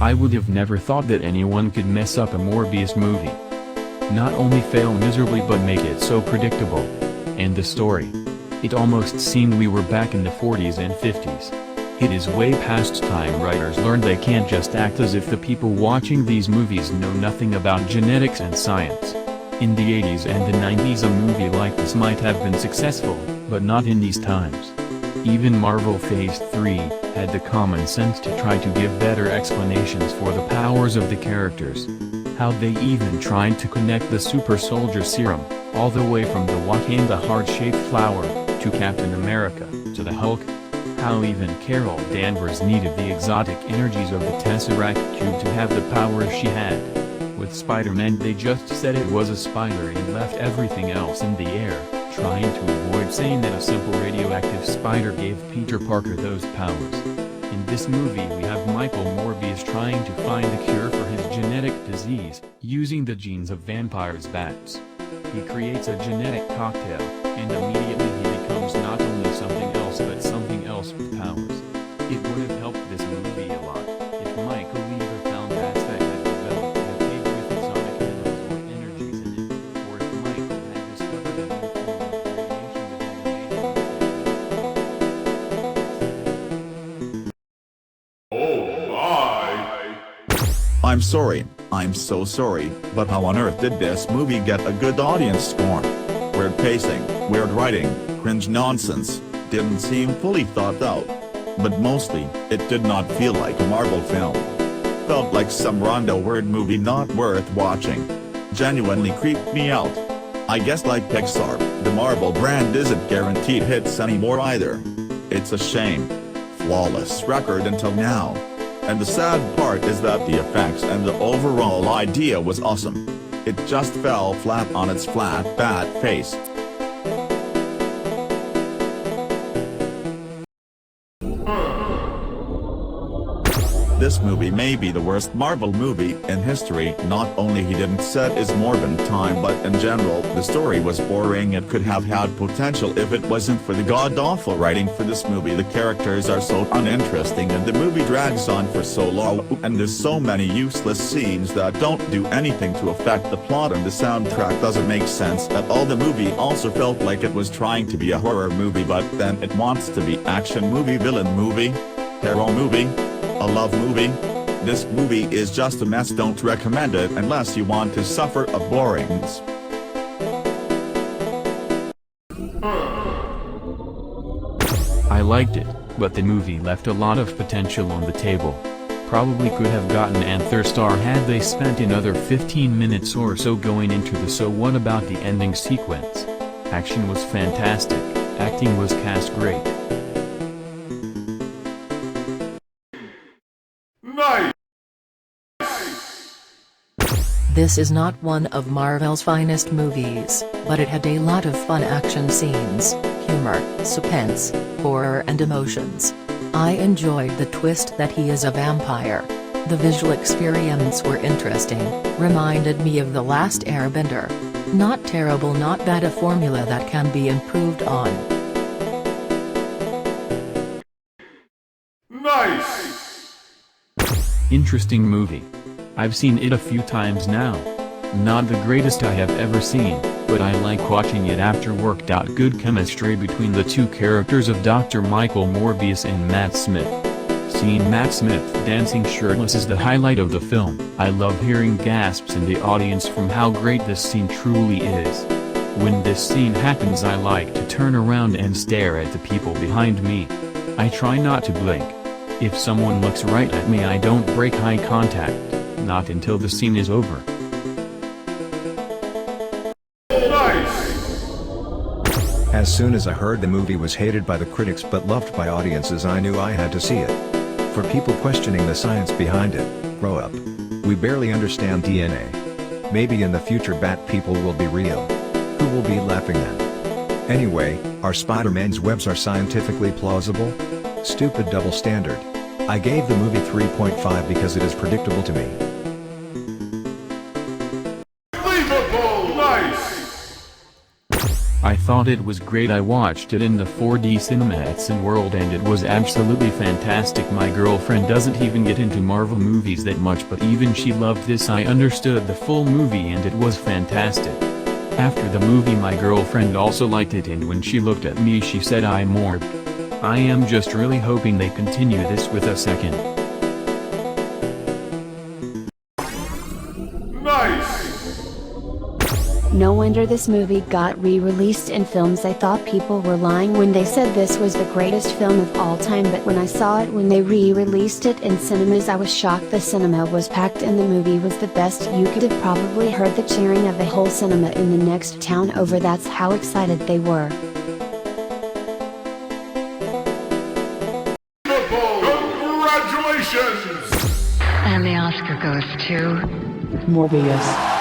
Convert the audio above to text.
I would have never thought that anyone could mess up a Morbius movie. Not only fail miserably but make it so predictable. And the story. It almost seemed we were back in the 40s and 50s. It is way past time writers learned they can't just act as if the people watching these movies know nothing about genetics and science. In the 80s and the 90s a movie like this might have been successful, but not in these times. Even Marvel Phase 3 had the common sense to try to give better explanations for the powers of the characters. How they even tried to connect the super soldier serum, all the way from the Wakanda heart-shaped flower, to Captain America, to the Hulk. How even Carol Danvers needed the exotic energies of the Tesseract Cube to have the powers she had. With Spider-Man they just said it was a spider and left everything else in the air, trying to avoid saying that a simple radioactive spider gave Peter Parker those powers. In this movie we have Michael Morbius trying to find the cure for his genetic disease, using the genes of vampires' bats. He creates a genetic cocktail, and immediately he becomes not only something else but something else with powers. It would have helped this movie a lot, if Michael either found bats that had developed that paved with exotic minerals or energies in it, or if Michael had discovered a new form of radiation that I'm sorry, I'm so sorry, but how on earth did this movie get a good audience score? Weird pacing, weird writing, cringe nonsense, didn't seem fully thought out. But mostly, it did not feel like a Marvel film. Felt like some Rondo word movie not worth watching. Genuinely creeped me out. I guess like Pixar, the Marvel brand isn't guaranteed hits anymore either. It's a shame. Flawless record until now. And the sad part is that the effects and the overall idea was awesome. It just fell flat on its flat bad face. This movie may be the worst Marvel movie in history. Not only he didn't set his Morbin time, but in general the story was boring. It could have had potential if it wasn't for the god-awful writing for this movie. The characters are so uninteresting and the movie drags on for so long, and there's so many useless scenes that don't do anything to affect the plot, and the soundtrack doesn't make sense at all. The movie also felt like it was trying to be a horror movie, but then it wants to be action movie, villain movie, hero movie, a love movie. This movie is just a mess. Don't recommend it unless you want to suffer a boringness. I liked it, but the movie left a lot of potential on the table. Probably could have gotten an third star had they spent another 15 minutes or so going into the so what about the ending sequence. Action was fantastic, acting was cast great. This is not one of Marvel's finest movies, but it had a lot of fun action scenes, humor, suspense, horror and emotions. I enjoyed the twist that he is a vampire. The visual experience were interesting, reminded me of The Last Airbender. Not terrible, not bad, a formula that can be improved on. Interesting movie. I've seen it a few times now. Not the greatest I have ever seen, but I like watching it after work. Good chemistry between the two characters of Dr. Michael Morbius and Matt Smith. Seeing Matt Smith dancing shirtless is the highlight of the film. I love hearing gasps in the audience from how great this scene truly is. When this scene happens I like to turn around and stare at the people behind me. I try not to blink. If someone looks right at me I don't break eye contact. Not until the scene is over. As soon as I heard the movie was hated by the critics but loved by audiences, I knew I had to see it. For people questioning the science behind it, grow up. We barely understand DNA. Maybe in the future bat people will be real. Who will be laughing then? Anyway, are Spider-Man's webs are scientifically plausible? Stupid double standard. I gave the movie 3.5 because it is predictable to me. I I thought it was great. I watched it in the 4D cinema at Cineworld and it was absolutely fantastic. My girlfriend doesn't even get into Marvel movies that much, but even she loved this. I understood the full movie and it was fantastic. After the movie my girlfriend also liked it, and when she looked at me she said I'm morbid. I am just really hoping they continue this with a second. No wonder this movie got re-released in films. I thought people were lying when they said this was the greatest film of all time, but when I saw it when they re-released it in cinemas I was shocked. The cinema was packed and the movie was the best. You could have probably heard the cheering of the whole cinema in the next town over. That's how excited they were. Congratulations! And the Oscar goes to Morbius.